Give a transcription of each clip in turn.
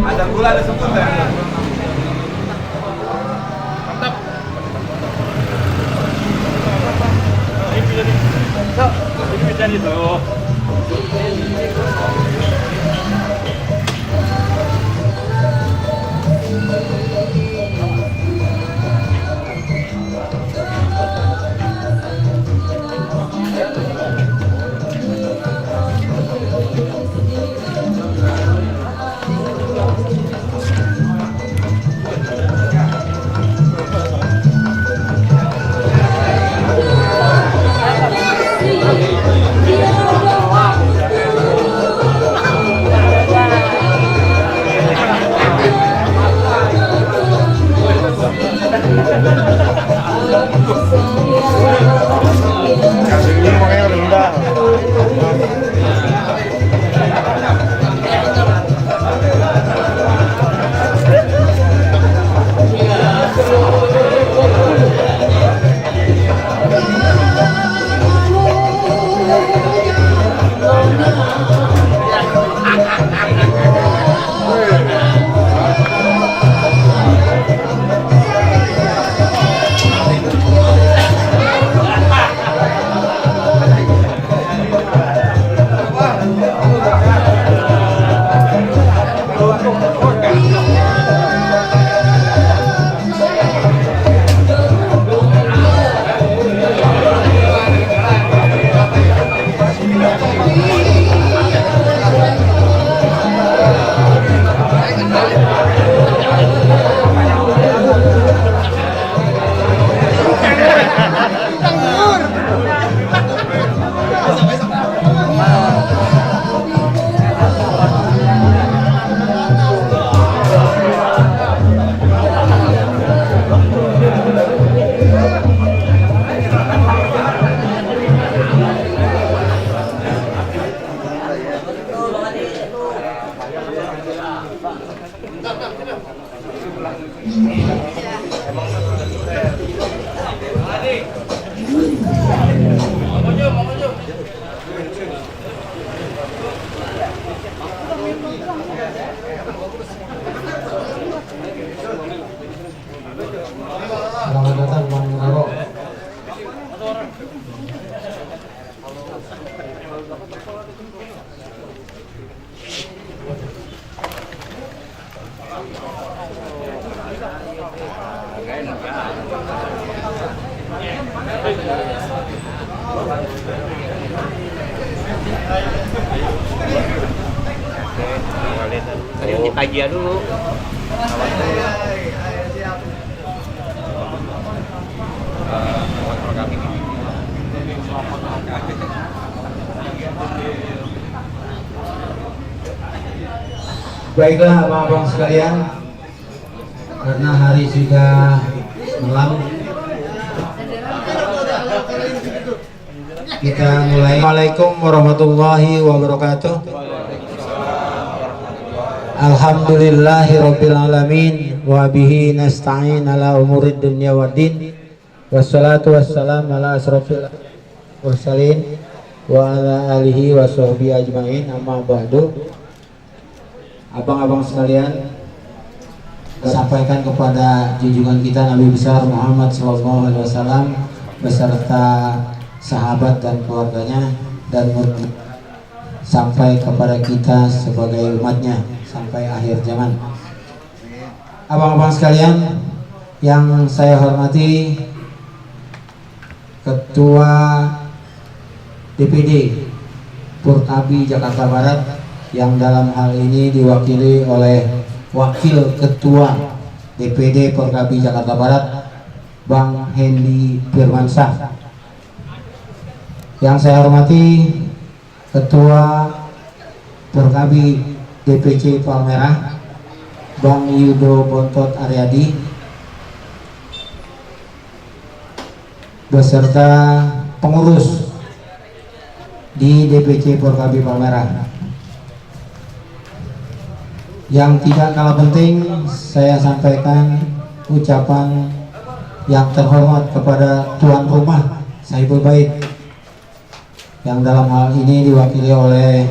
Ada gula, ada sebut ya. Mantap. Ini bisa nih tuh. Kasihnya makanya rendah. Selamat datang Bang Roro. Tadi ditajia dulu. Baiklah abang-abang sekalian, karena hari sudah malam, kita mulai. Assalamualaikum warahmatullahi wabarakatuh. Alhamdulillahirabbil alamin wa bihi nasta'in ala umurid dunya waddin. Wassalatu wassalamu ala asrofil mursalin wa ala alihi wa sahbihi ajmain, amma ba'du. Abang-abang sekalian, sampaikan kepada junjungan kita Nabi besar Muhammad SAW beserta sahabat dan keluarganya, dan sampai kepada kita sebagai umatnya sampai akhir zaman. Abang-abang sekalian yang saya hormati, Ketua DPD Purkabi Jakarta Barat, yang dalam hal ini diwakili oleh Wakil Ketua DPD Purkabi Jakarta Barat, Bang Hendy Firmansyah. Yang saya hormati Ketua Purkabi DPC Palmerah, Bang Yudo Bontot Aryadi, beserta pengurus di DPC Purkabi Palmerah. Yang tidak kalah penting, saya sampaikan ucapan yang terhormat kepada tuan rumah Sahibul Bait, yang dalam hal ini diwakili oleh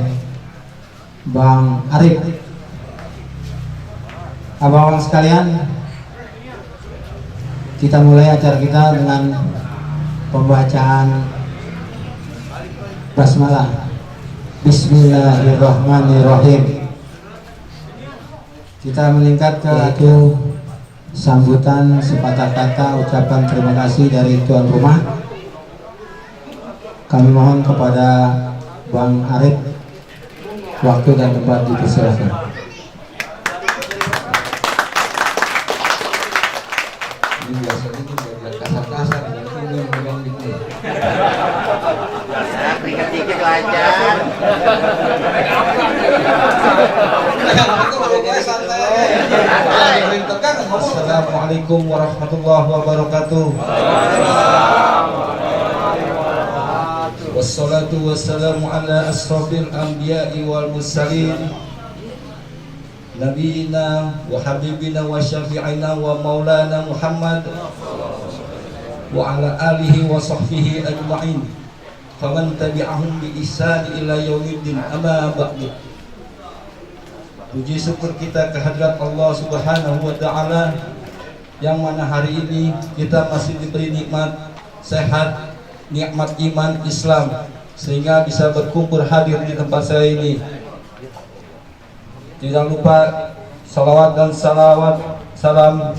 Bang Arif. Abang-abang sekalian, kita mulai acara kita dengan pembacaan basmalah. Bismillahirrahmanirrahim. Kita meningkat ke itu sambutan sepatah kata ucapan terima kasih dari tuan rumah. Kami mohon kepada Bang Arif, waktu dan tempat dipersilakan. Ini biasanya itu kasar-kasar, ini yang gitu. Dikit-dikit aja. Assalamualaikum warahmatullahi wabarakatuh. Wassalatu wassalamu ala asrofil anbiya'i wal mursalin, nabiyina wa habibina wa syafi'ina wa maulana Muhammad wa ala alihi wa sahbihi ajma'in, faman tabi'ahum bi ihsan ila yaumiddin, amma ba'du. Puji syukur kita kehadirat Allah Subhanahu wa taala, yang mana hari ini kita masih diberi nikmat sehat, nikmat iman Islam, sehingga bisa berkumpul hadir di tempat saya ini. Tidak lupa salawat dan salam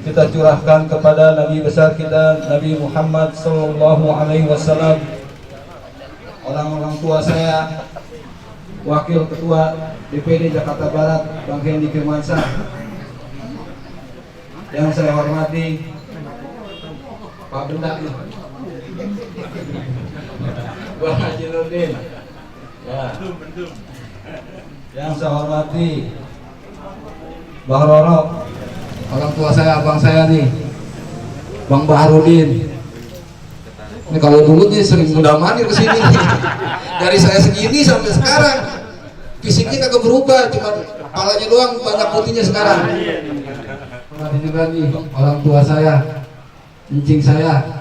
kita curahkan kepada Nabi besar kita, Nabi Muhammad SAW, orang-orang tua saya, Wakil Ketua DPD Jakarta Barat Bang Hendy Firmansyah, yang saya hormati Pak Benda, Bang Haji Nurdin, ya. Yang saya hormati Bang Roro, orang tua saya, abang saya nih, Bang Baharudin. Ini kalau dulu nih sering mudah mandir kesini. Dari saya segini sampai sekarang fisiknya kagak berubah, cuma kepalanya doang banyak putihnya sekarang. Ini juga nih orang tua saya, encing saya,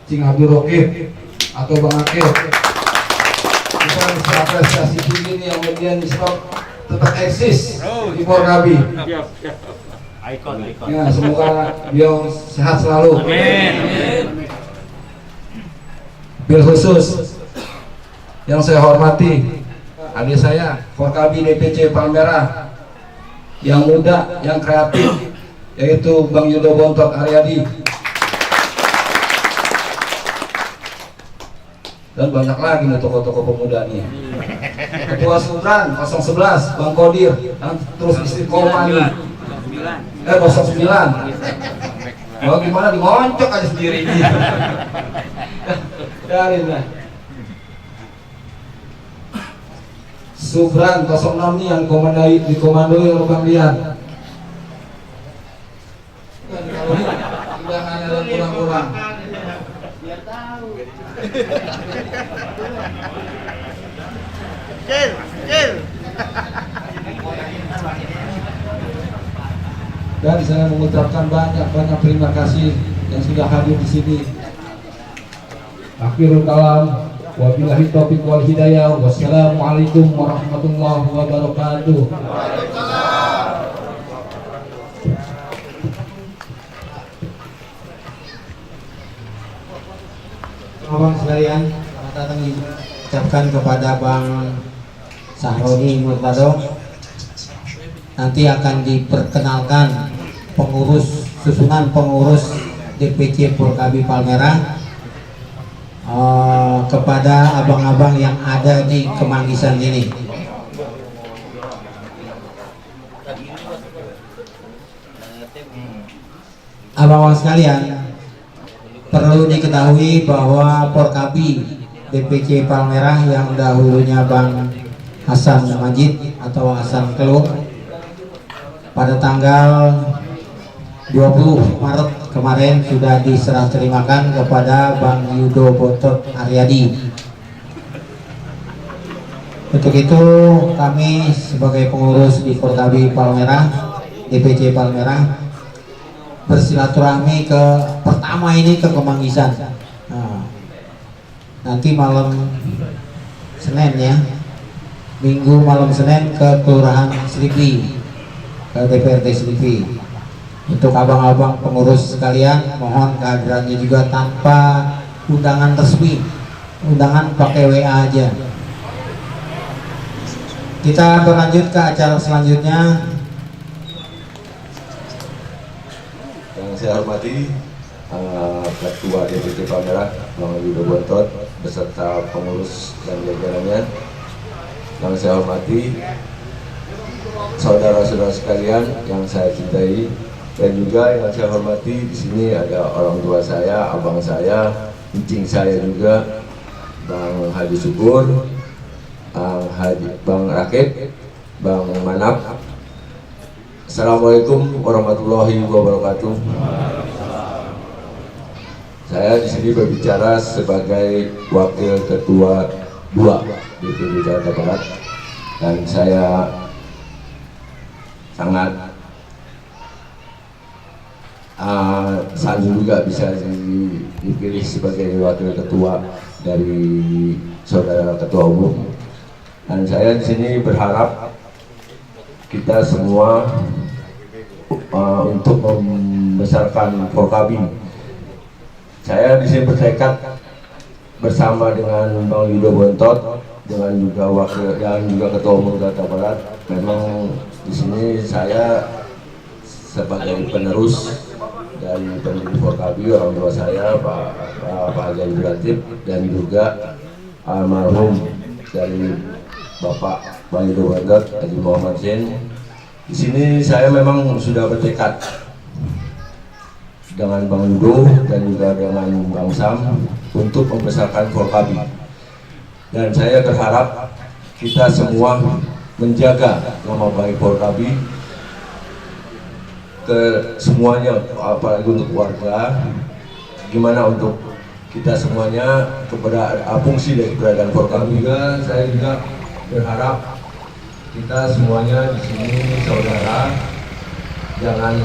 Cing Abdul Rokib atau Bang Akil. Kita bisa apresiasi tinggi nih yang kemudian stop tetap eksis di Purkabi. Ya, semoga beliau sehat selalu. Amin. Bil khusus yang saya hormati adik saya Purkabi DPC Palmerah, yang muda, yang kreatif, yaitu Bang Yudo Bontot Aryadi. Dan banyak lagi nih tokoh-tokoh pemuda nih. Ketua Subran 011 Bang Kodir, dan terus istiqomah nih. 09. Oh gimana digoncok aja sendiri gitu. Dari lah. Subran 06 nih yang dikomandoi oleh Bang Lian. Tidak hanya dan kurang-kurang. Cil. Dan saya mengucapkan banyak terima kasih yang sudah hadir di sini. Akhirul kalam, wabillahi taufiq wal hidayah. Wassalamualaikum warahmatullahi wabarakatuh. Abang sekalian, selamat datang diucapkan kepada Bang Sahroni Murtado. Nanti akan diperkenalkan susunan pengurus DPC Porkabi Palmerah kepada abang-abang yang ada di Kemanggisan ini. Abang-abang sekalian, perlu diketahui bahwa Porkabi DPC Palmerah yang dahulunya Bang Hasan Majid atau Hasan Kelung pada tanggal 20 Maret kemarin sudah diserah terimakan kepada Bang Yudo Bontot Aryadi. Untuk itu kami sebagai pengurus di Porkabi Palmerah, DPC Palmerah, bersilaturahmi pertama ini ke Kemanggisan. Nanti malam Senin ya, Minggu malam Senin ke Kelurahan Selipi, ke DPRD Selipi. Untuk abang-abang pengurus sekalian, mohon kehadirannya juga tanpa undangan resmi, undangan pakai WA aja. Kita berlanjut ke acara selanjutnya. Yang saya hormati Ketua DPC Palmerah Bang Yudo Bontot beserta pengurus dan jajarannya. Yang saya hormati saudara-saudara sekalian yang saya cintai, dan juga yang saya hormati di sini ada orang tua saya, abang saya, incing saya juga, Bang Haji Syukur, Bang Rakib, Bang Manap. Assalamualaikum warahmatullahi wabarakatuh. Saya di sini berbicara sebagai Wakil Ketua 2 DPD Jakarta Barat, dan saya sangat sanjung juga bisa dipilih sebagai Wakil Ketua dari Saudara Ketua Umum. Dan saya di sini berharap kita semua untuk membesarkan Porkabi. Saya di sini bertekad bersama dengan Bang Yudo Bontot, dengan juga wakil dan juga Ketua Umum Jakarta Barat. Memang di sini saya sebagai penerus dari pendiri Porkabi, orang tua saya Pak Haji Abdul Latif, dan juga almarhum dari Bapak Bang Yudo Bontot, Haji Muhammad Zain. Di sini saya memang sudah bertekad dengan Bang Yudo dan juga dengan Bang Sam untuk membesarkan Porkabi. Dan saya berharap kita semua menjaga nama baik Porkabi ke semuanya, apalagi untuk keluarga. Gimana untuk kita semuanya kepada fungsi dari keberadaan Porkabi. Juga saya juga berharap kita semuanya di sini saudara, jangan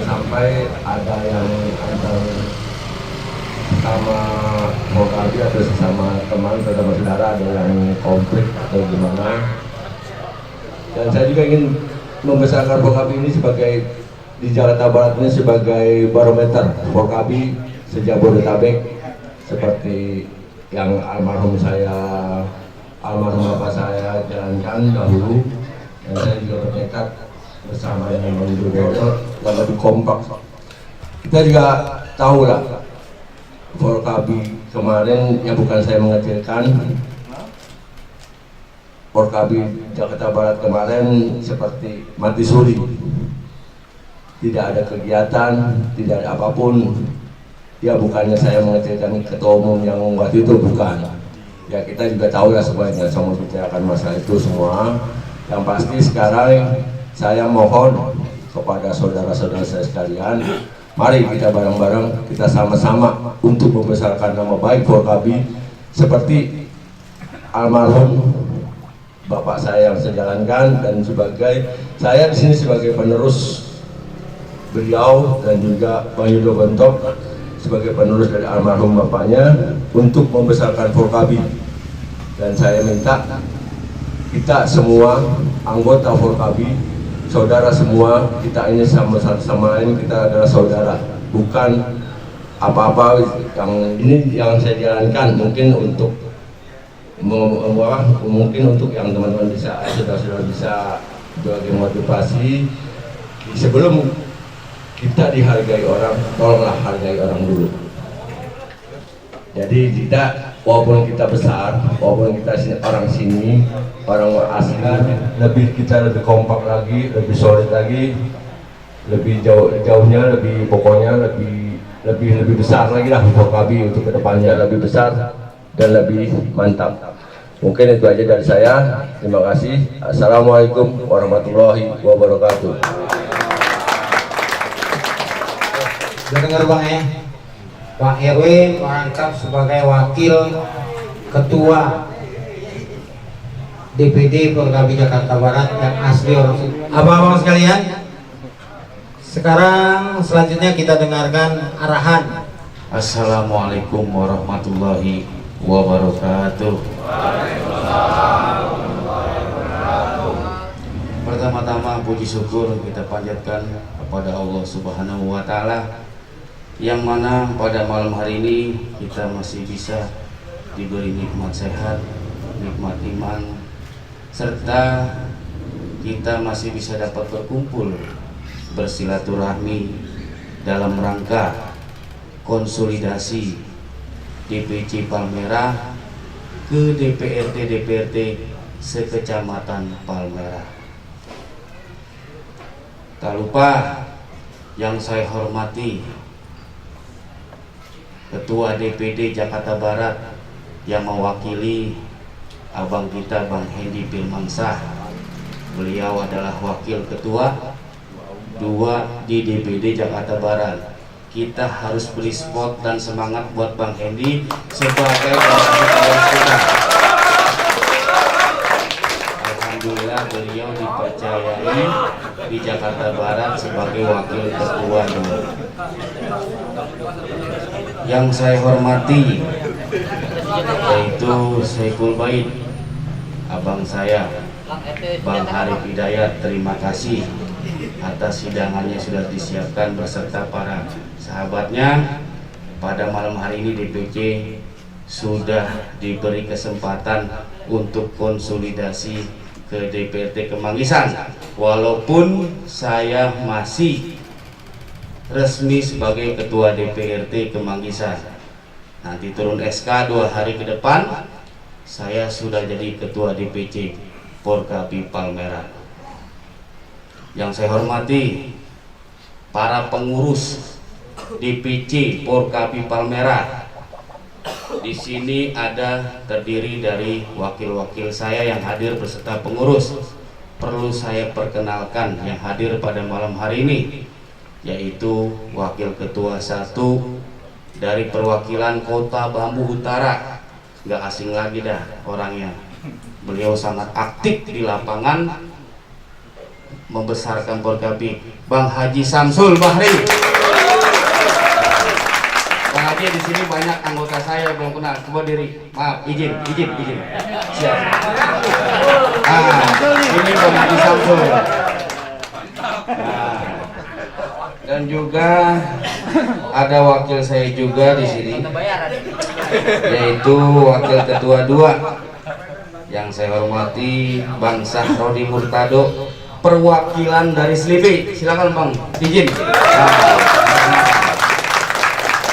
sampai ada yang antar sama Porkabi atau sesama teman, sesama saudara ada yang konflik atau gimana. Dan saya juga ingin membesarkan Porkabi ini sebagai di Jakarta Barat ini sebagai barometer Porkabi se-Jabodetabek, seperti yang almarhum Bapak saya jalankan dahulu. Dan saya juga bertekad bersama yang Widodo dan lebih kompak. Kita juga tahu lah Forkabi kemarin yang bukan saya mengecilkan, Forkabi Jakarta Barat kemarin seperti mati suri, tidak ada kegiatan, tidak ada apapun. Ya bukannya saya mengecilkan ketua umum yang waktu itu, bukan. Ya kita juga tahu lah semuanya, sama bicarakan masalah itu semua. Yang pasti sekarang saya mohon kepada saudara-saudara saya sekalian, mari kita bareng-bareng, kita sama-sama untuk membesarkan nama baik Forkabi seperti almarhum bapak saya yang saya jalankan, dan sebagai saya di sini sebagai penerus beliau, dan juga Bang Yudo Bentok sebagai penerus dari almarhum bapaknya untuk membesarkan Forkabi. Dan saya minta kita semua anggota Forkabi, saudara semua, kita ini sama lain, kita adalah saudara, bukan apa-apa. Yang ini yang saya jalankan mungkin untuk mungkin untuk yang teman-teman bisa, saudara-saudara bisa sebagai motivasi. Sebelum kita dihargai orang, tolonglah hargai orang dulu. Jadi kita, walaupun kita besar, walaupun kita orang sini, orang asli, kita lebih kompak lagi, lebih solid lagi, lebih jauhnya, lebih pokoknya lebih besar lagi lah Forkabi untuk kedepannya, lebih besar dan lebih mantap. Mungkin itu aja dari saya. Terima kasih. Assalamualaikum warahmatullahi wabarakatuh. Udah dengar Bang ya? Pak RW merangkap sebagai wakil ketua DPD Forkabi Jakarta Barat yang asli orang sini. Abang-abang sekalian, sekarang selanjutnya kita dengarkan arahan. Assalamualaikum warahmatullahi wabarakatuh. Pertama-tama puji syukur kita panjatkan kepada Allah Subhanahu wa Ta'ala, yang mana pada malam hari ini kita masih bisa diberi nikmat sehat, nikmat iman, serta kita masih bisa dapat berkumpul bersilaturahmi dalam rangka konsolidasi DPC Palmerah ke DPRD sekecamatan Palmerah. Tak lupa yang saya hormati Ketua DPD Jakarta Barat yang mewakili abang kita Bang Hendy Firmansyah. Beliau adalah wakil ketua 2 di DPD Jakarta Barat. Kita harus beri spot dan semangat buat Bang Hendy sebagai kita. Alhamdulillah beliau dipercayai di Jakarta Barat sebagai wakil ketua 2. Yang saya hormati yaitu Saiful Bait, abang saya Bang Arif Hidayat. Terima kasih atas hidangannya sudah disiapkan beserta para sahabatnya. Pada malam hari ini DPC sudah diberi kesempatan untuk konsolidasi ke DPRD Kemanggisan, walaupun saya masih resmi sebagai ketua DPRD Kemanggisan. Nanti turun SK 2 hari ke depan, saya sudah jadi ketua DPC Forkabi Palmerah. Yang saya hormati para pengurus DPC Forkabi Palmerah. Di sini ada terdiri dari wakil-wakil saya yang hadir beserta pengurus. Perlu saya perkenalkan yang hadir pada malam hari ini, yaitu Wakil Ketua 1 dari perwakilan Kota Bambu Utara. Nggak asing lagi dah orangnya. Beliau sangat aktif di lapangan membesarkan Forkabi, Bang Haji Samsul Bahri. Bang Haji, di sini banyak anggota saya belum kenal. Coba diri, maaf, izin. Siap. Ini Bang Haji Samsul. Dan juga ada wakil saya juga di sini, yaitu Wakil Ketua 2 yang saya hormati Bang Sahrodi Murtado perwakilan dari Slipi. Silakan Bang, izin.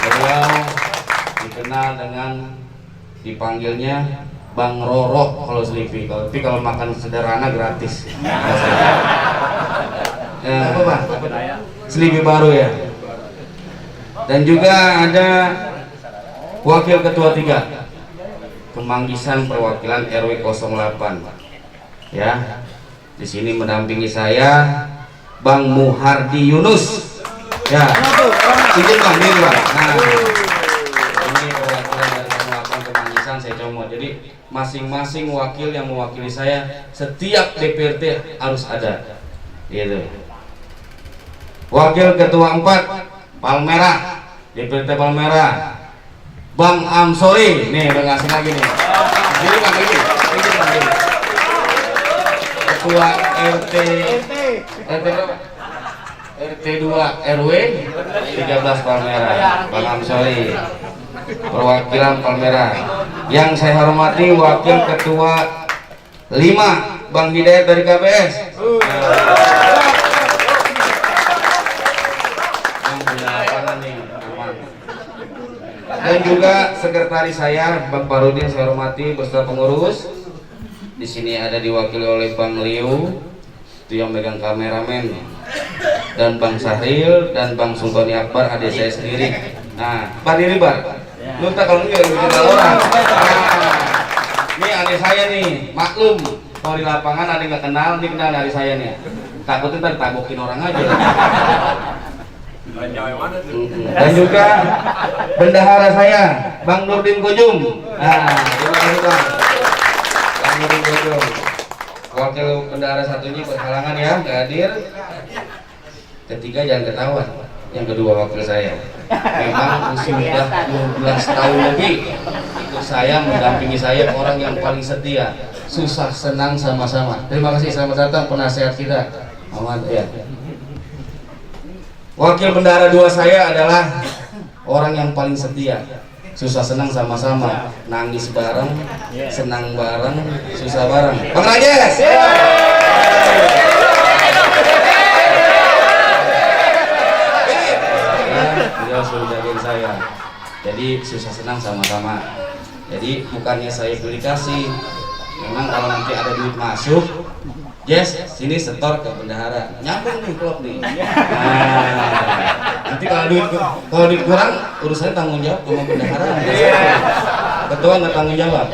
Beliau dikenal dengan dipanggilnya Bang Roro kalau Slipi. Tapi kalau makan sederhana gratis. Apa Bang? Slipi baru ya. Dan juga ada Wakil Ketua 3 Kemanggisan perwakilan RW 08 ya. Di sini mendampingi saya Bang Muhardi Yunus ya. Izin Bang, ini Bang. Nah, ini perwakilan dari 08 Kemanggisan saya comot. Jadi masing-masing wakil yang mewakili saya setiap DPRD harus ada gitu. Wakil Ketua 4 Palmerah, DPRD Palmerah, Bang Amsori, nih udah ngasih lagi nih. Jadi Bang ini, Ketua RT 2 RW 13 Palmerah, Bang Amsori, perwakilan Palmerah. Yang saya hormati Wakil Ketua 5 Bang Hidayat dari KBS. Dan juga sekretaris saya Bang Parudin saya hormati beserta pengurus. Di sini ada diwakili oleh Bang Liu, itu yang megang kameramen, dan Bang Sahril dan Bang Sultani Akbar, adik saya sendiri. Nah, Bar ini Bar, lu tak kalau enggak bikin orang. Ini adik saya nih, maklum kalau di lapangan ada nggak kenal, ini kenal dari saya nih. Takutnya ntar tabokin orang aja. Dan juga bendahara saya Bang Nurdin Kujum. Nah, terima kasih Bang. Bang Nurdin Kujum. Wakil bendahara satunya berhalangan ya, nggak hadir. Ketiga jangan ketahuan. Yang kedua wakil saya. Memang sudah 12 tahun lebih ikut saya, mendampingi saya, orang yang paling setia, susah senang sama-sama. Terima kasih, selamat datang penasehat kita. Ahmad ya. Wakil bendahara 2 saya adalah orang yang paling setia, susah senang sama-sama, nangis bareng, senang bareng, susah bareng. Bang Rajes. Beliau sudah jagain saya, jadi susah senang sama-sama. Jadi bukannya saya beli kasih, memang kalau nanti ada duit masuk, yes, sini setor ke bendahara, nyambung nih klub nih. Nah, nanti kalau duit kurang, urusannya tanggung jawab sama bendahara. Ketua nggak tanggung jawab.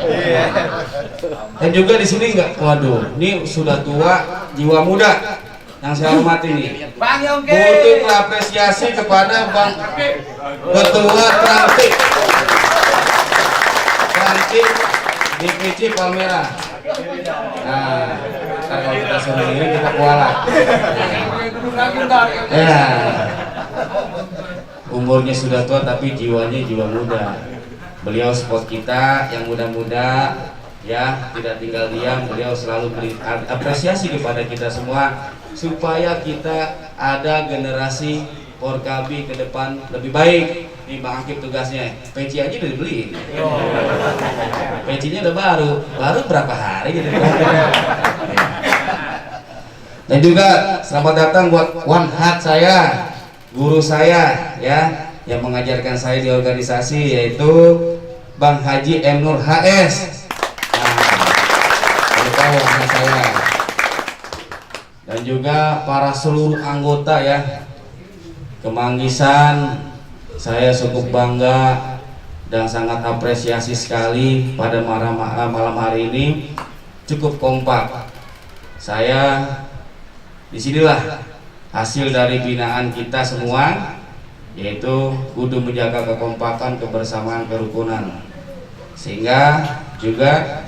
Dan juga di sini nggak, waduh, ini sudah tua, jiwa muda. Yang saya hormati nih, butuh apresiasi kepada Bang Ketua Transit DPC Palmerah. Nah, kalau kita sendiri kita kualat. Ya, umurnya sudah tua tapi jiwanya jiwa muda. Beliau support kita yang muda-muda, ya, tidak tinggal diam. Beliau selalu beri apresiasi kepada kita semua supaya kita ada generasi Porkabi ke depan lebih baik. Nih Bang Akib tugasnya, peci aja udah dibeli. Pecinya udah baru berapa hari jadi. Dan juga selamat datang buat one heart saya, guru saya ya, yang mengajarkan saya di organisasi, yaitu Bang Haji M. Nur HS. Nah, one saya. Dan juga para seluruh anggota ya Kemanggisan, saya cukup bangga dan sangat apresiasi sekali pada malam hari ini, cukup kompak. Saya disinilah hasil dari binaan kita semua, yaitu kudu menjaga kekompakan, kebersamaan, kerukunan, sehingga juga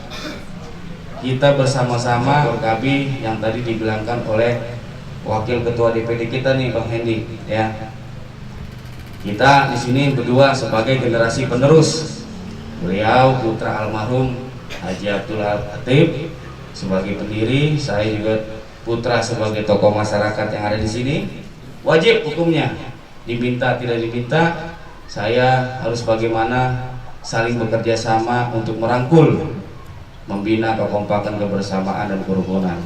kita bersama-sama Porkabi yang tadi dibilangkan oleh Wakil Ketua DPD kita nih Bang Hendi ya. Kita di sini berdua sebagai generasi penerus. Beliau putra almarhum Haji Abdul Latif sebagai pendiri, saya juga putra sebagai tokoh masyarakat yang ada di sini. Wajib hukumnya, diminta tidak diminta, saya harus bagaimana saling bekerja sama untuk merangkul, membina kekompakan, kebersamaan dan kerukunan.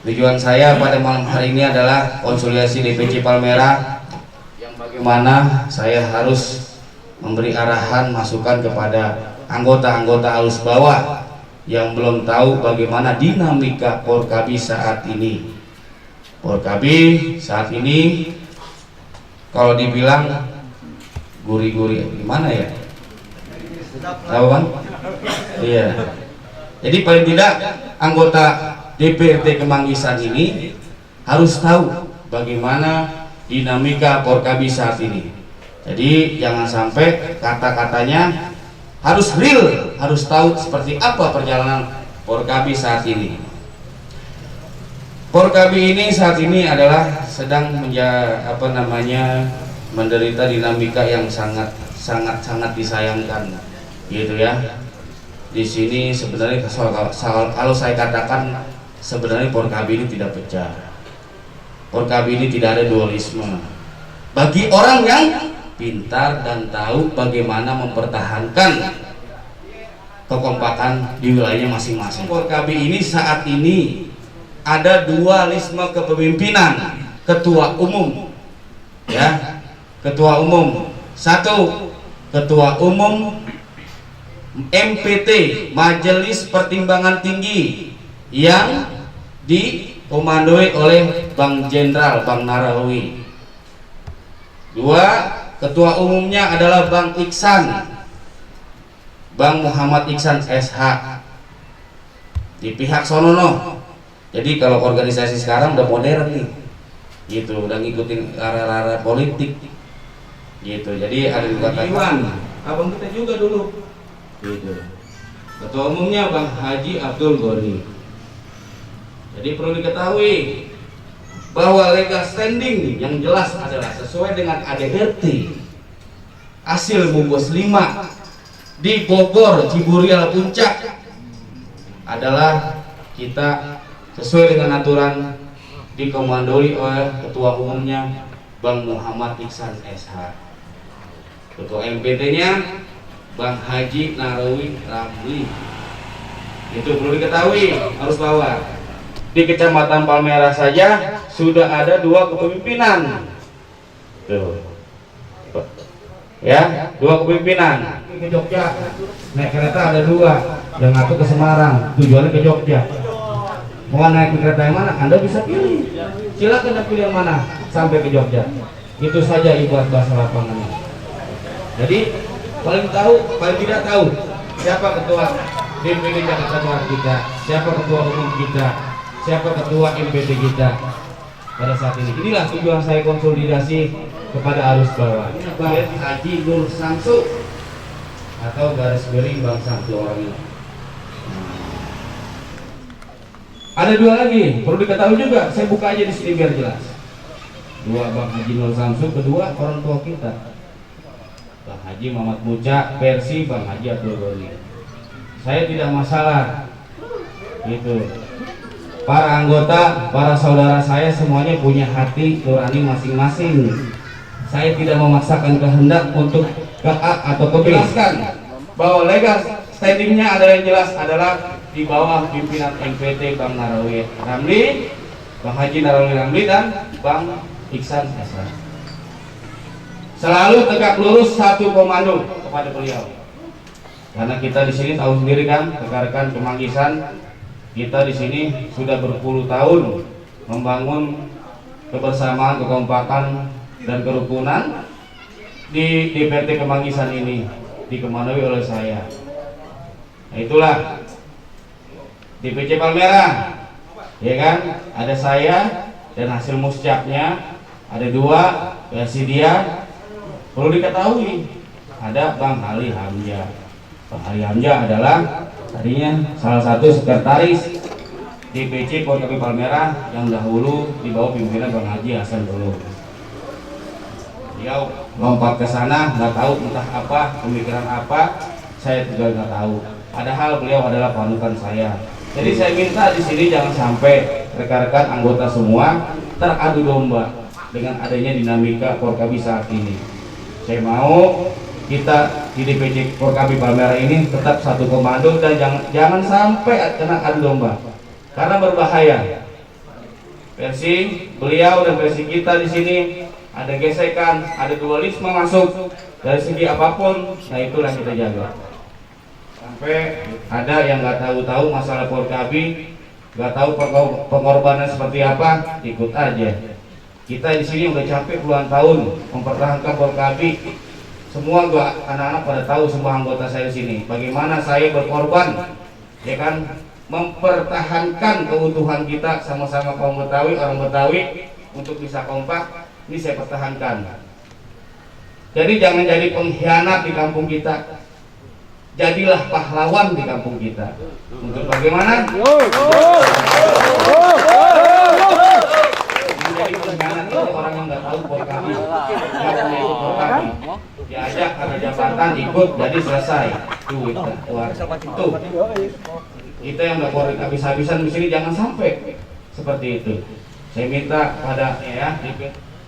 Tujuan saya pada malam hari ini adalah konsolidasi DPC Palmerah, yang bagaimana saya harus memberi arahan masukan kepada anggota-anggota halus bawah yang belum tahu bagaimana dinamika Porkabi saat ini. Porkabi saat ini kalau dibilang gurih-gurih gimana ya? Tahu kan? Iya. Jadi paling tidak anggota DPRD Kemanggisan ini harus tahu bagaimana dinamika Porkabi saat ini. Jadi jangan sampai kata-katanya harus real, harus tahu seperti apa perjalanan Porkabi saat ini. Porkabi ini saat ini adalah sedang menderita dinamika yang sangat disayangkan, gitu ya. Di sini sebenarnya kalau saya katakan sebenarnya Porkabi ini tidak pecah. Porkabi ini tidak ada dualisme. Bagi orang yang pintar dan tahu bagaimana mempertahankan kekompakan di wilayahnya masing-masing. Porkabi ini saat ini ada dualisme kepemimpinan ketua umum, ya, ketua umum. Satu, ketua umum MPT, Majelis Pertimbangan Tinggi, yang dikomandoi oleh Bang Jenderal Bang Narawi. Dua, ketua umumnya adalah Bang Iksan, Bang Muhammad Iksan SH di pihak Sonono. Jadi kalau organisasi sekarang udah modern nih, gitu, udah ngikutin arah-arah politik, gitu. Jadi ada juga Iwan, abang kita juga dulu, gitu. Ketua umumnya Bang Haji Abdul Ghani. Jadi perlu diketahui bahwa legal standing yang jelas adalah sesuai dengan ADRT hasil Mumbos 5 di Bogor, Ciburial, Puncak, adalah kita sesuai dengan aturan dikomandoi oleh ketua umumnya Bang Muhammad Iksan SH. Ketua MPT-nya Bang Haji Narawi Ramli. Itu perlu diketahui, harus bawa. Di Kecamatan Palmerah saja sudah ada 2 kepemimpinan. Tuh. Ya, 2 kepemimpinan. Ke Jogja, naik kereta ada 2, yang satu ke Semarang, tujuannya ke Jogja. Mau naik kereta yang mana? Anda bisa pilih. Silakan Anda pilih yang mana sampai ke Jogja. Itu saja ibarat bahasa lapangannya. Jadi paling tidak tahu siapa ketua DPD Jakarta Barat kita, siapa ketua umum kita, siapa ketua MPT kita pada saat ini. Inilah tujuan saya konsolidasi kepada arus bawah. Bang Haji Nur Samsu atau garis miring Bang Samsu orang ini. Ada 2 lagi, perlu diketahui juga. Saya buka aja di sini biar jelas. 2 Bang Haji Nur Samsu, kedua orang tua kita, Bang Haji Muhammad Muca versi Bang Haji Abdul Ghani. Saya tidak masalah, gitu. Para anggota, para saudara saya semuanya punya hati nurani masing-masing. Saya tidak memaksakan kehendak untuk ke A atau ke B. Jelaskan bahwa legal standingnya adalah yang jelas adalah di bawah pimpinan MPT Bang Narawi Ramli, Bang Haji Narawi Ramli, dan Bang Iksan SH. Selalu tegak lurus satu komando kepada beliau. Karena kita di sini tahu sendiri kan, rekan-rekan Kemanggisan, kita di sini sudah berpuluh tahun membangun kebersamaan, kekompakan, dan kerukunan di DPRD Kemanggisan ini, dikomandoi oleh saya. Nah, itulah DPC Palmerah, ya kan? Ada saya dan hasil muscapnya ada 2 versi dia. Perlu diketahui ada Bang Ali Hamzah. Bang Ali Hamzah adalah tadinya salah satu sekretaris DPC Porkabi Palmerah yang dahulu di bawah pimpinan Bang Haji Hasan dulu. Beliau lompat ke sana, nggak tahu entah apa, pemikiran apa, saya juga nggak tahu. Padahal beliau adalah panutan saya. Jadi saya minta di sini jangan sampai rekan-rekan anggota semua teradu domba dengan adanya dinamika Porkabi saat ini. Saya mau kita di DPC Porkabi Palmerah ini tetap satu komando dan jangan sampai kena adu domba, karena berbahaya. versi beliau dan versi kita di sini ada gesekan, ada dualisme masuk dari segi apapun. Nah itulah kita jaga. Sampai ada yang nggak tahu-tahu masalah Porkabi, nggak tahu pengorbanan seperti apa, ikut aja. Kita di sini udah capek puluhan tahun mempertahankan Porkabi. Semua anak-anak pada tahu, semua anggota saya di sini bagaimana saya berkorban, ya kan, mempertahankan keutuhan kita sama-sama kaum Betawi, orang Betawi untuk bisa kompak. Ini saya pertahankan. Jadi jangan jadi pengkhianat di kampung kita. Jadilah pahlawan di kampung kita. Untuk bagaimana? Menjadi pengkhianat itu orang yang nggak tahu Porkabi, nggak punya ikut Porkabi. Diajak karena jabatan ikut, jadi selesai. Tuh itu. Kita yang nggak boleh habis-habisan di sini jangan sampai seperti itu. Saya minta pada ya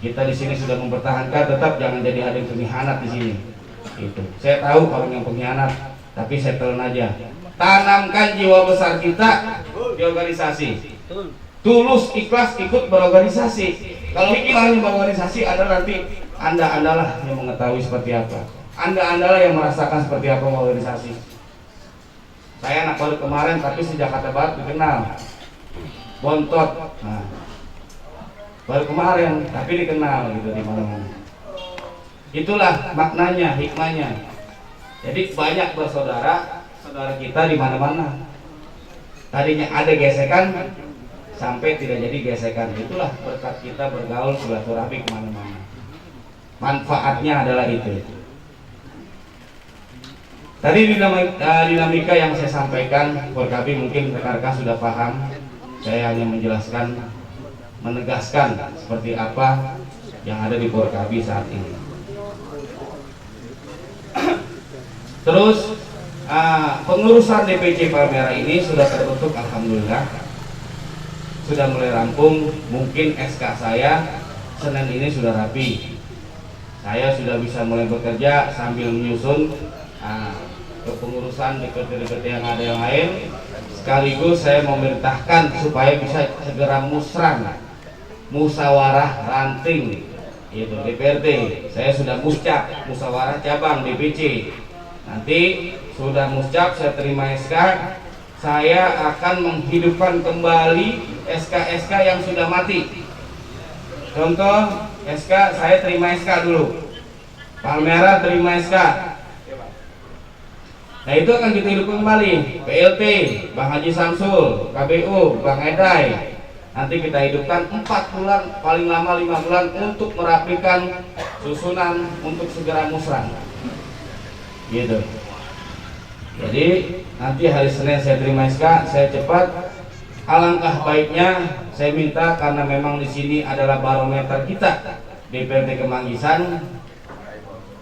kita di sini sudah mempertahankan, tetap jangan jadi ada yang pengkhianat di sini. Itu. Saya tahu orang yang pengkhianat, tapi settle aja. Tanamkan jiwa besar kita di organisasi. Tulus ikhlas ikut berorganisasi. Kalau ikhlahnya berorganisasi adalah nanti Anda-andalah yang mengetahui seperti apa. Anda-andalah yang merasakan seperti apa organisasi. Saya anak baru kemarin, tapi sejak Jakarta Barat dikenal. Bontot. Nah, baru kemarin, tapi dikenal gitu di mana-mana. Itulah maknanya, hikmahnya. Jadi banyak bersaudara, saudara kita di mana-mana. Tadinya ada gesekan, sampai tidak jadi gesekan. Itulah berkat kita bergaul silaturahmi kemana-mana. Manfaatnya adalah itu. Tadi dinamika yang saya sampaikan, Porkabi mungkin rekan-rekan sudah paham. Saya hanya menjelaskan, menegaskan seperti apa yang ada di Porkabi saat ini. Terus pengurusan DPC Palmera ini sudah terbentuk, alhamdulillah, sudah mulai rampung. Mungkin SK saya Senin ini sudah rapi. Saya sudah bisa mulai bekerja sambil menyusun kepengurusan DPT yang ada yang lain. Sekaligus saya memerintahkan supaya bisa segera musyawarah ranting itu DPRD. Saya sudah muscap musyawarah cabang DPC. Nanti sudah muscap, saya terima SK, saya akan menghidupkan kembali SK-SK yang sudah mati. Contoh SK, saya terima SK dulu, Palmera terima SK. Nah itu akan kita hidupkan kembali. PLT, Bang Haji Samsul, KBU, Bang Edai. Nanti kita hidupkan 4 bulan, paling lama 5 bulan untuk merapikan susunan untuk segera musrah. Gitu. Jadi nanti hari Senin saya terima SK, saya cepat. Alangkah baiknya saya minta, karena memang di sini adalah barometer kita DPRD Kemanggisan,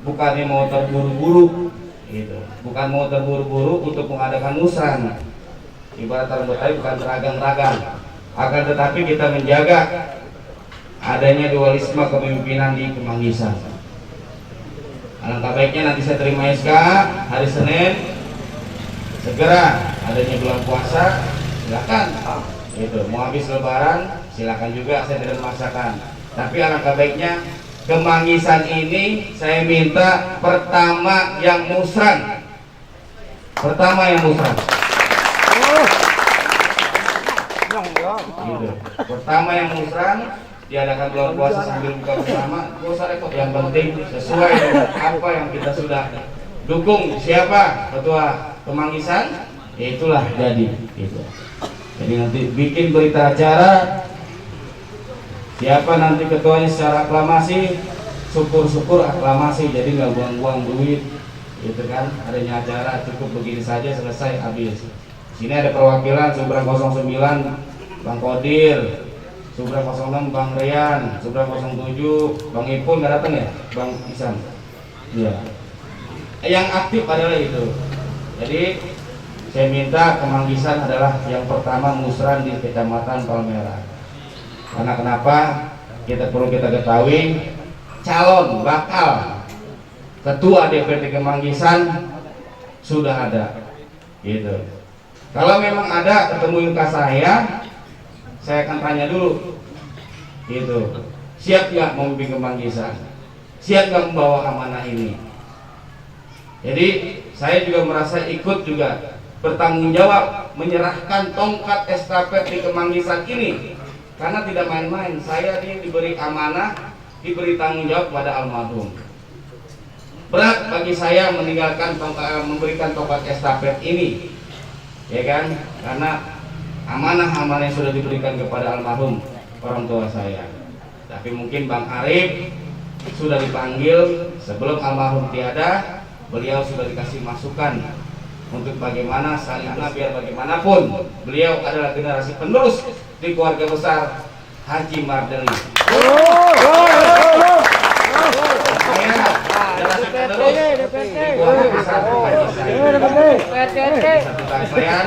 bukannya mau terburu-buru, gitu. Bukan mau terburu-buru untuk mengadakan musrah. Ibarat orang Betawi bukan ragang-ragang. Akan tetapi kita menjaga adanya dualisme kepemimpinan di Kemanggisan. Alangkah baiknya nanti saya terima SK hari Senin, segera adanya bulan puasa, silakan. Itu mau habis Lebaran, silakan juga, saya tidak memaksakan. Tapi alangkah baiknya Kemanggisan ini saya minta pertama yang musran, pertama yang musran. Gitu. Pertama yang musran, diadakan bulan puasa sambil buka bersama, gak usah repot. Yang penting sesuai dengan apa yang kita sudah dukung. Siapa ketua Kemanggisan, ya itulah jadi. Gitu. Jadi nanti bikin berita acara, siapa nanti ketuanya secara aklamasi, syukur-syukur aklamasi, jadi nggak buang-buang duit, gitu kan. Adanya acara cukup begini saja, selesai, habis. Sini ada perwakilan Subra 09 Bang Kodir, Subra 06 Bang Rian, Subra 07 Bang Ipun nggak datang ya, Bang Isan. Iya. Yang aktif adalah itu. Jadi saya minta Kemanggisan adalah yang pertama musran di Kecamatan Palmera. Karena kenapa? Kita perlu kita ketahui, calon bakal ketua DPRD Kemanggisan sudah ada, gitu. Kalau memang ada ketemu ke saya akan tanya dulu, Gitu. Siap nggak memimpin Kemanggisan? Siap nggak membawa amanah ini? Jadi saya juga merasa ikut juga bertanggung jawab menyerahkan tongkat estafet di Kemanggisan ini, karena tidak main-main. Saya ini diberi amanah, diberi tanggung jawab pada almarhum. Berat bagi saya memberikan tongkat estafet ini, ya kan? Karena amanah-amanah yang sudah diberikan kepada almarhum orang tua saya. Tapi mungkin Bang Arif sudah dipanggil sebelum almarhum tiada, beliau sudah dikasih masukan untuk bagaimana salahnya, biar bagaimanapun beliau adalah generasi penerus di keluarga besar Haji Mardeli. Saya generasi penerus di keluarga besar Haji satu rangkaian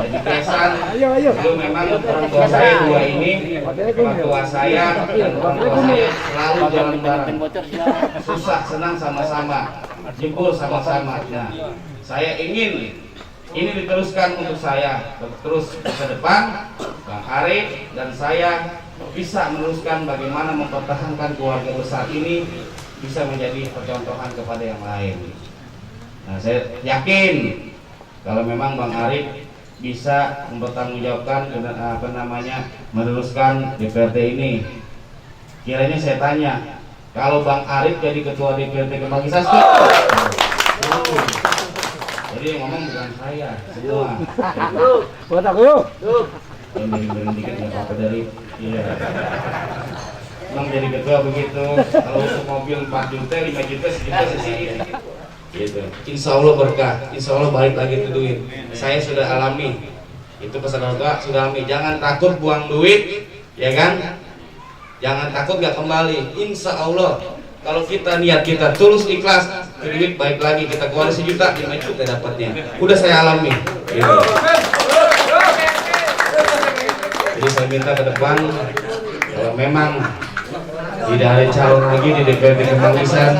jadi besan. Dulu memang orang tua saya dua ini, orang tua saya dan orang tua saya selalu jalan bareng, susah senang sama-sama, jempol sama-sama. Nah, saya ingin ini diteruskan untuk saya terus ke depan. Bang Arif dan saya bisa meneruskan bagaimana mempertahankan keluarga besar ini bisa menjadi percontohan kepada yang lain. Nah, saya yakin kalau memang Bang Arif bisa mempertanggungjawabkan meneruskan DPRD ini. Kiranya saya tanya, kalau Bang Arif jadi ketua DPRD Kemanggisan, jadi yang ngomong bukan saya, semua. Buat aku yuk. Yang dikit nggak apa-apa dari, iya. Emang jadi ketua begitu. Kalau untuk mobil 4 juta, 5 juta, sejuta sesini. Gitu. Insya Allah berkah, insya Allah balik lagi ke duit. Saya sudah alami, itu pesan orang tua sudah alami. Jangan takut buang duit, ya kan? Jangan takut nggak kembali. Insya Allah, kalau kita niat kita tulus ikhlas, duit baik lagi kita keluar 1 juta, 5 juta dapatnya. Udah saya alami. Gitu. Jadi saya minta ke depan, kalau memang tidak ada calon lagi di DPRD Kemanggisan,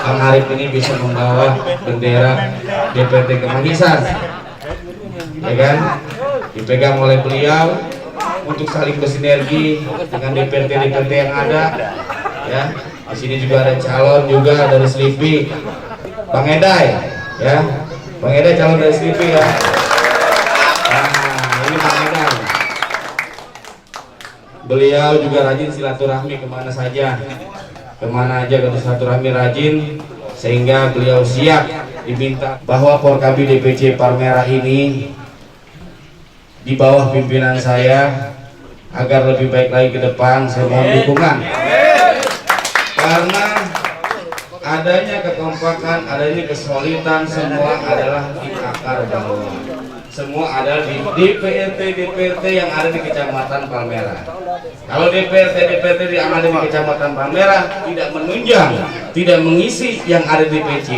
Bang Arif ini bisa membawa bendera DPRD Kemanggisan, ya kan? Dipegang oleh beliau untuk saling bersinergi dengan DPRD yang ada, ya. Di sini juga ada calon juga dari Slipi, Bang Edai, ya. Bang Edai calon dari Slipi ya. Nah, ini Bang Edai. Beliau juga rajin silaturahmi kemana saja, kemana aja kalau silaturahmi rajin, sehingga beliau siap diminta bahwa Porkabi DPC Palmerah ini di bawah pimpinan saya agar lebih baik lagi ke depan. Saya mohon dukungan, karena adanya kekompakan, adanya kesolidan, semua adalah di akar bawah, semua ada di DPRD yang ada di Kecamatan Palmerah. Kalau DPRD yang ada di Kecamatan Palmerah tidak menunjang, tidak mengisi yang ada di DPC,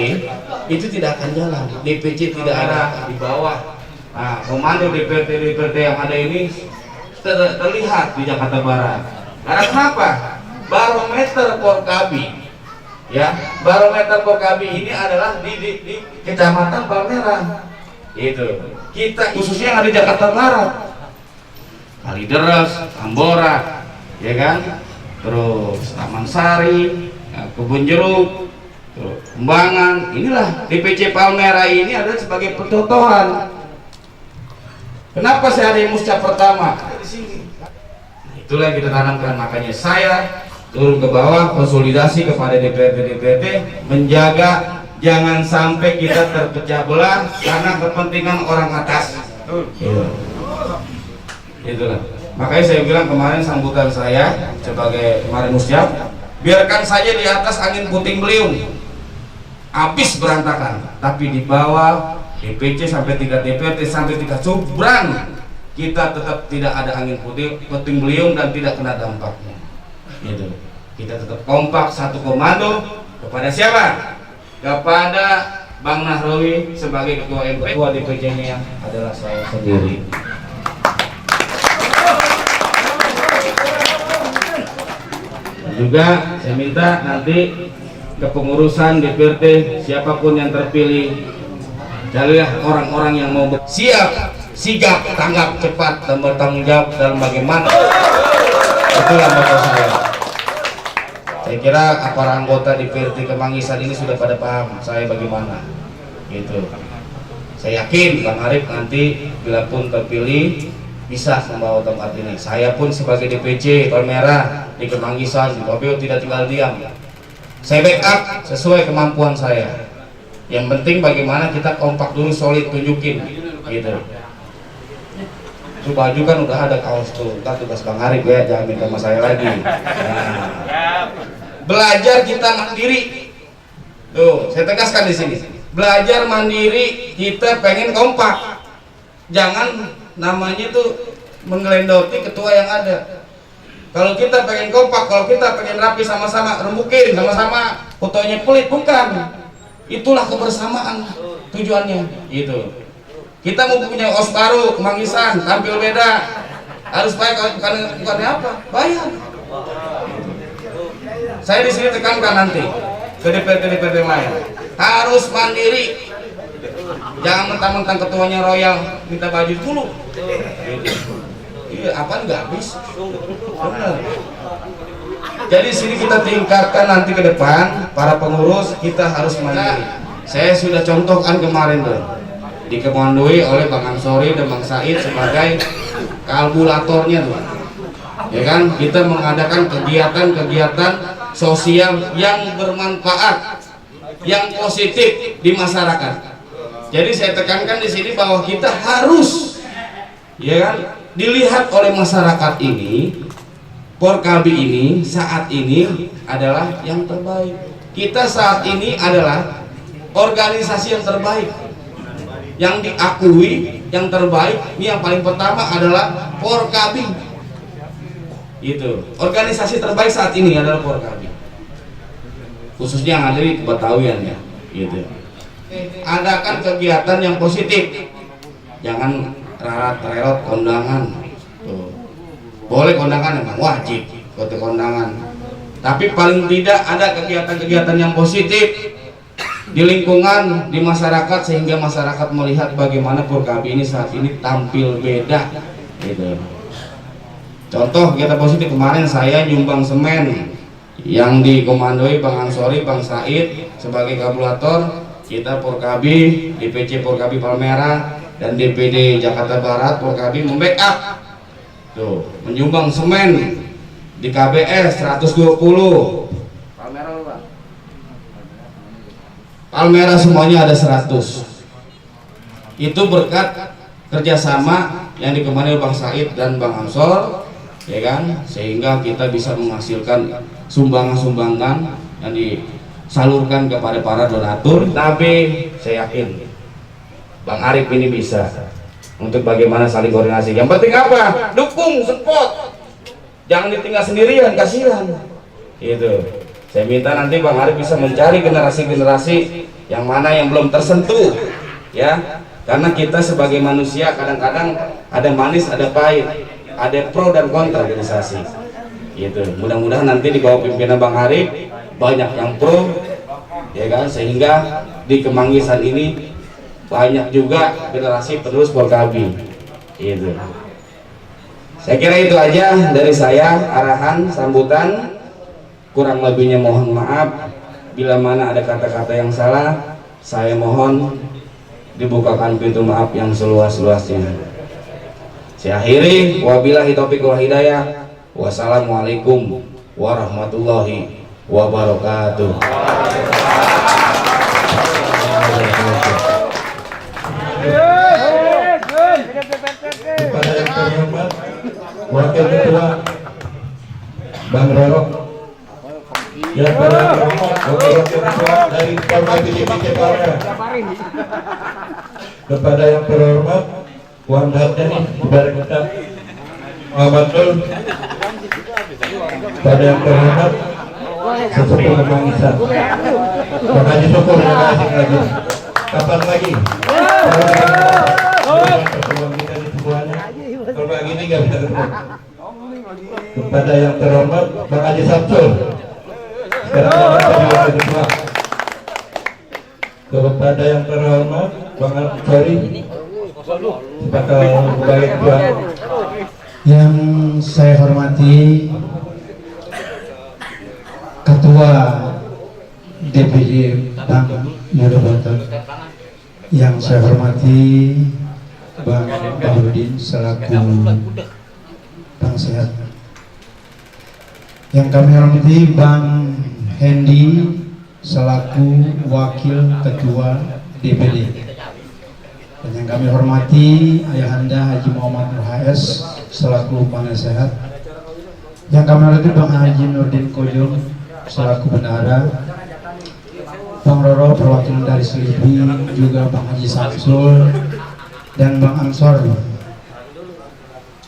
itu tidak akan jalan. DPC tidak ada di bawah. Nah, komando DPRD yang ada ini terlihat di Jakarta Barat. Karena kenapa? Barometer Porkabi, ya, barometer Porkabi ini adalah di Kecamatan Palmerah. Itu kita khususnya yang ada di Jakarta Barat, Kalideres, Tambora, ya kan, terus Taman Sari, Kebun Jeruk, terus Kembangan. Inilah DPC Palmerah ini adalah sebagai percontohan. Kenapa saya ada yang muscap pertama? Di sini. Itulah yang kita tanamkan, makanya saya turun ke bawah, konsolidasi kepada DPRD menjaga jangan sampai kita terpecah belah karena kepentingan orang atas. Itulah. Makanya saya bilang kemarin sambutan saya sebagai kemarin muscap, biarkan saja di atas angin puting beliung habis berantakan, tapi di bawah DPC sampai tingkat DPRD sampai tingkat Subran kita tetap tidak ada angin puting beliung dan tidak kena dampaknya. Gitu. Kita tetap kompak, satu komando. Kepada siapa? Kepada Bang Nahrawi sebagai ketua MPR. Ketua DPC-nya adalah saya sendiri. Juga saya minta nanti kepengurusan DPRD siapapun yang terpilih, carilah orang-orang yang mau siap, sigap, tanggap cepat dan bertanggung jawab dalam bagaimana Itulah moto saya. Saya kira para anggota di PRT Kemangisan ini sudah pada paham saya bagaimana, gitu. Saya yakin Bang Arif nanti bila pun terpilih bisa membawa tempat ini. Saya pun sebagai DPC Palmera di Kemangisan, beliau tidak tinggal diam. Saya backup sesuai kemampuan saya. Yang penting bagaimana kita kompak dulu, solid, tunjukin, gitu. Itu baju kan udah ada kaos tuh, ntar tugas Bang Arif ya, jangan minta sama saya lagi. Nah, belajar kita mandiri. Tuh, saya tegaskan di sini. Belajar mandiri, kita pengen kompak. Jangan namanya tuh menggelendoti ketua yang ada. Kalau kita pengen kompak, kalau kita pengen rapi sama-sama, rembukin sama-sama, fotonya pelit, bukan. Itulah kebersamaan tujuannya, gitu. Kita mau punya OS baru, Kemangisan, tampil beda, harus bayar, bukannya apa? Bayar. Saya di sini tekankan nanti ke DPRD yang lain, harus mandiri. Jangan mentang-mentang ketuanya royal minta baju dulu. Iya, apa nggak habis? Benar. Jadi sini kita tingkatkan nanti ke depan, para pengurus kita harus mandiri. Saya sudah contohkan kemarin tuh, dikemandoi oleh Bang Ansori dan Bang Said sebagai kalkulatornya tuh. Ya kan, kita mengadakan kegiatan-kegiatan sosial yang bermanfaat, yang positif di masyarakat. Jadi saya tekankan di sini bahwa kita harus, ya kan, dilihat oleh masyarakat ini, Porkabi ini saat ini adalah yang terbaik. Kita saat ini adalah organisasi yang terbaik, yang diakui yang terbaik. Ini yang paling pertama adalah Porkabi. Itu organisasi terbaik saat ini adalah Porkabi, khususnya yang ada di Betawian ya, gitu. Adakan kegiatan yang positif, jangan rarat-rerot kondangan. Tuh. Boleh kondangan memang wajib, foto kondangan, tapi paling tidak ada kegiatan-kegiatan yang positif di lingkungan, di masyarakat, sehingga masyarakat melihat bagaimana Porkabi ini saat ini tampil beda, gitu. Contoh kegiatan positif kemarin saya nyumbang semen yang dikomandoi Bang Ansori, Bang Said sebagai kalkulator. Kita Porkabi, DPC Porkabi Palmera dan DPD Jakarta Barat Porkabi membackup tuh, menyumbang semen di KBS 120. Palmera semuanya ada 100. Itu berkat kerjasama yang dikemandoi Bang Said dan Bang Ansor, ya kan, sehingga kita bisa menghasilkan sumbangan-sumbangan yang disalurkan kepada para donatur. Tapi saya yakin Bang Arif ini bisa untuk bagaimana saling koordinasi. Yang penting apa? Dukung, support, jangan ditinggal sendirian, kasihan. Itu saya minta nanti Bang Arif bisa mencari generasi-generasi yang mana yang belum tersentuh, ya, karena kita sebagai manusia kadang-kadang ada manis, ada pahit, ada pro dan kontra organisasi. Gitu. Mudah-mudahan nanti di bawah pimpinan Bang Arif banyak yang pro, ya kan, sehingga di Kemangisan ini banyak juga generasi penerus Porkabi. Gitu. Saya kira itu aja dari saya, arahan sambutan. Kurang lebihnya mohon maaf. Bila mana ada kata-kata yang salah, saya mohon dibukakan pintu maaf yang seluas-luasnya. Saya akhiri, wabillahi taufiq wal hidayah. Wassalamualaikum warahmatullahi wabarakatuh. Kepada yang terhormat Wakil Ketua Bang Roro, yang terhormat Wakil Ketua dari Porkabi DPC Palmera, kepada yang terhormat Wan Harjani, saudara kita Muhammad Nur, pada yang terhormat Sesepuh Kemangisan, Bang Haji Syukur, terima kasih lagi. Kapan lagi? Pertemuan kita di semuanya. Kalau kayak gini nggak bisa ketemu. Kepada yang terhormat Bang Haji Samsul, sekarang jadi wakil ketua. Kepada yang terhormat Bang Ansori, sebagai ketua Yang saya hormati Ketua DPD Bang Yodobaton, yang saya hormati Bang Bahrudin selaku Bang Sehat, yang kami hormati Bang Hendy selaku Wakil Ketua DPD, dan yang kami hormati Ayahanda Haji Muhammad Nur HS selaku Penasehat, yang kami hormati Bang Haji Nurdin Kojong selaku Bendahara, Bang Roro perwakilan dari Selipi, juga Bang Haji Samsul dan Bang Ansor.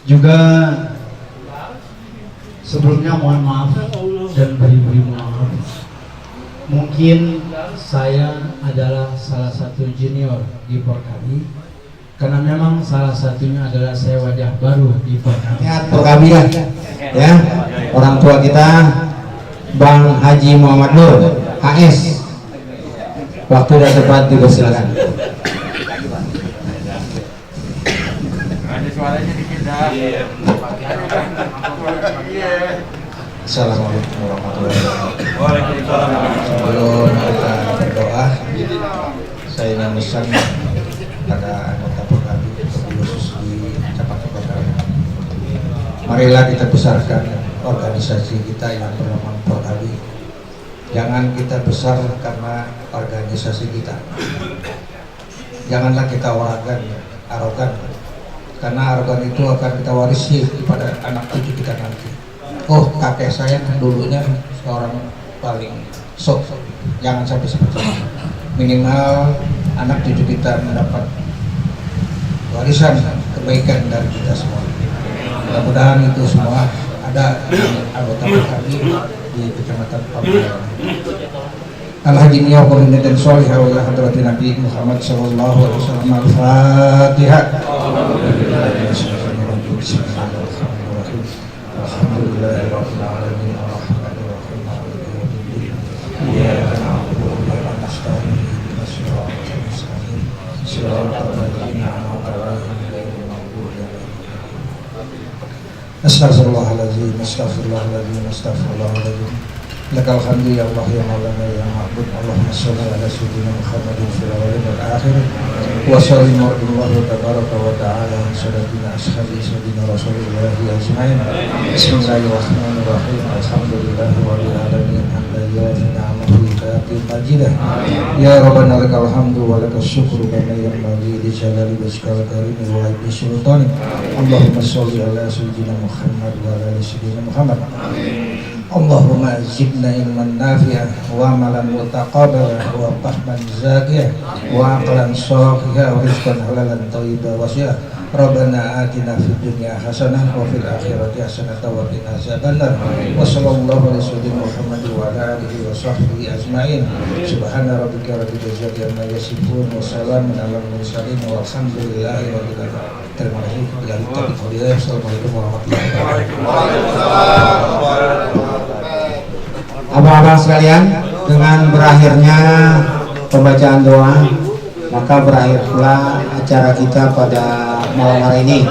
Juga sebelumnya mohon maaf dan beri maaf, mungkin saya adalah salah satu junior di Porkabi, karena memang salah satunya adalah saya wajah baru di Porkabi. Porkabi ya, orang tua kita Bang Haji Muhammad Nur HS. Waktu dan tempat dipersilakan. Assalamualaikum warahmatullahi wabarakatuh. Waalaikumsalam. Sebelum kita berdoa, saya ingin pesan pada anggota Porkabi, khusus di Capak Porkabi. Marilah kita besarkan organisasi kita yang bernama Porkabi. Jangan kita besar karena organisasi kita. Janganlah kita arogan, karena arogan itu akan kita warisi kepada anak cucu kita nanti. Oh, kakek saya dulunya seorang paling sok. Jangan sampai seperti itu. Minimal anak cucu kita mendapat warisan kebaikan dari kita semua. Mudah-mudahan itu semua ada di anggota kami di Kecamatan Pamulang. Al-Hajimiyah Qurinatin Sholihah wa ila hadratin Nabi Muhammad sallallahu alaihi wasallam. Al-Fatihah. Bismillahirrahmanirrahim. Alhamdulillahirabbil alamin arrahmanir rahim maliki yaumiddin. Iyyaka na'budu wa iyyaka nasta'in. Ihdinas siratal mustaqim. Siratal ladzina an'amta 'alaihim ghairil maghdubi 'alaihim. Astaghfirullahaladzim, astaghfirullahaladzim, astaghfirullahaladzim. Lakal hamdu ya Allah ya Maulana ya Ma'bud. Allahumma sholli ala sayyidina Muhammadin fil awwalin wal akhirin. Wa sallallahu tabaraka wa ta'ala ala sayyidina ashabi sayyidina Rasulillahi ajma'in. Bismillahirrahmanirrahim. Alhamdulillahi rabbil alamin. Hamdan ni'amahu kathir majidah. Ya Rabbana lakal hamdu wa lakas syukru kama yanbaghi li jalali wajhikal karim wa bi sultani. Allahumma sholli ala sayyidina Muhammad wa ala sayyidina Muhammad. Allahumma zidna ilman nafi'ah wa amalan mutaqabbala wa fahman zakiyah wa aqlan shahihah wa rizqan halalan thayyiban wasi'ah. Rabbana atina fid dunya hasanah wa fil akhirati hasanah wa qina adzabannar. Wa sallallahu ala sayyidina Muhammad wa ala alihi wa sahbihi ajma'in. Subhana rabbika rabbil izzati amma yasifun wa salamun alal mursalin walhamdulillahi rabbil alamin. Terima kasih. Assalamualaikum warahmatullahi wabarakatuh. Abang-abang sekalian, dengan berakhirnya pembacaan doa, maka berakhir pula acara kita pada malam hari ini.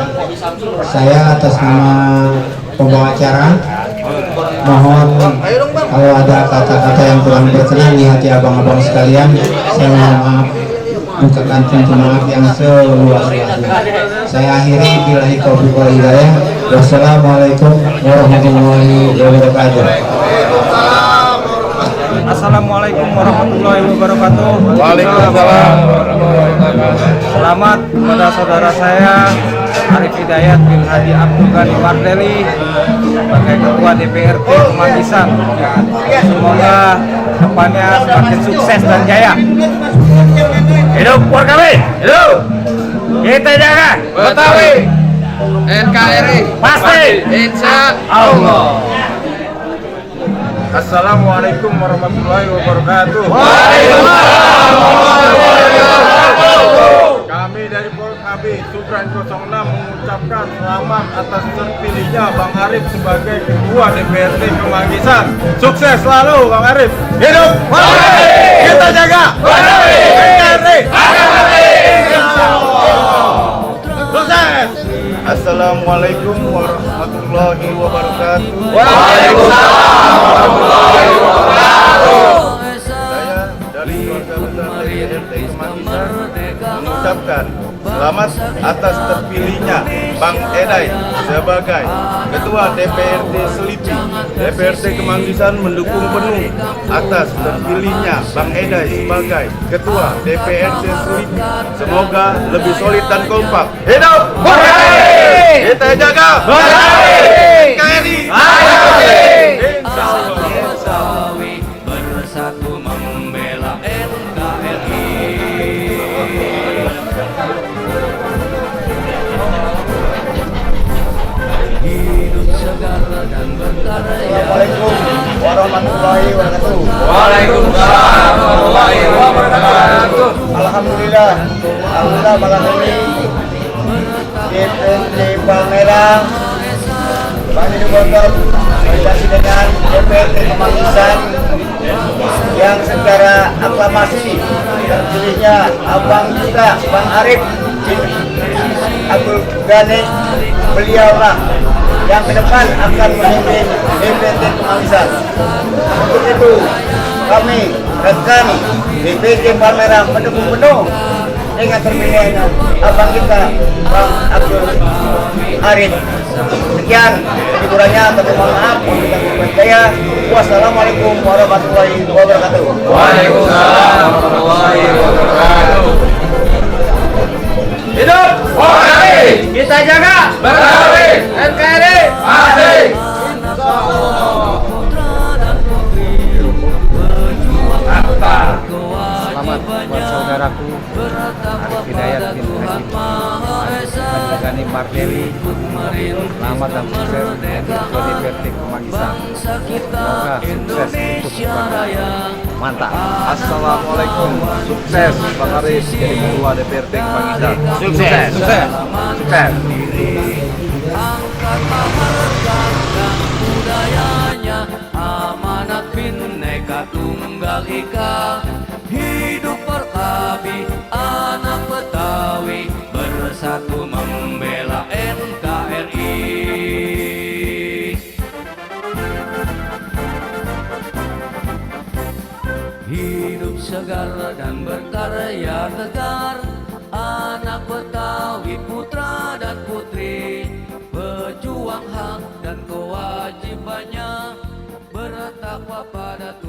Saya atas nama pembawa acara mohon kalau ada kata-kata yang kurang berkenan di hati abang-abang sekalian, saya mohon maaf, bukakan pintu maaf yang seluas-luasnya. Saya akhiri billahi taufiq wal hidayah. Wassalamualaikum warahmatullahi wabarakatuh. Assalamualaikum warahmatullahi wabarakatuh. Waalaikumsalam. Selamat kepada saudara saya Arif Hidayat bin Haji Abdul Ghani Mardeli sebagai Ketua DPRD Kemanggisan. Semoga depannya semakin sukses dan jaya. Hidup Porkabi, hidup. Kita jaga Betawi, NKRI pasti, insya Allah. Assalamualaikum warahmatullahi wabarakatuh. Waalaikumsalam warahmatullahi wabarakatuh. Kami dari Porkabi Subran 06 mengucapkan selamat atas terpilihnya Bang Arif sebagai Ketua DPRD Kemanggisan. Sukses selalu Bang Arif. Hidup Porkabi, kita jaga Porkabi, NKRI, Sukses. Assalamualaikum warahmatullahi wabarakatuh. Saya dari keluarga besar DPRD Kemanggisan mengucapkan selamat atas terpilihnya Bang Edai sebagai Ketua DPRD Selipi. DPRD Kemanggisan mendukung penuh atas terpilihnya Bang Edai sebagai Ketua DPRD Selipi. Semoga lebih solid dan kompak. Hidup! Kita jaga! NKRI! Insya Allah! Bersatu membela NKRI. Hidup segar dan berkarya. Assalamualaikum warahmatullahi wabarakatuh. Waalaikumsalam warahmatullahi wabarakatuh. Alhamdulillah malam ini DPRD Palmerah Bang Hidup Bogor koordinasi dengan DPRD Kemanggisan yang secara aklamasi terpilihnya Abang kita Bang Arif Abdul Ghani, beliaulah yang ke depan akan memimpin DPRD Kemanggisan. Untuk itu kami rekan DPRD Palmerah mendukung penuh dengan terpilihnya abang kita Bang Abdul Arif. Sekian kurangnya, tapi mohon maaf untuk yang saya. Wassalamualaikum warahmatullahi wabarakatuh. Waalaikumsalam warahmatullahi wabarakatuh. Hidup NKRI, kita jaga NKRI. NKRI mati. Selamat buat saudaraku Arif Hidayat bin Haji Gani Mardeli. Selamat dan sukses untuk Ketua DPRD Kemanggisan. Semoga sukses untuk keluarga. Mantap. Assalamualaikum. Sukses Bang Arif jadi Ketua DPRD Kemanggisan. Sukses. Angkat memerdekakan budayanya, amanat Bhinneka Tunggal Ika. Hidup berabdi anak Betawi, bersatu membela NKRI. Hidup segar dan berkarya tegar, anak Betawi putra dan putri, pejuang hak dan kewajibannya, bertakwa pada Tuhan.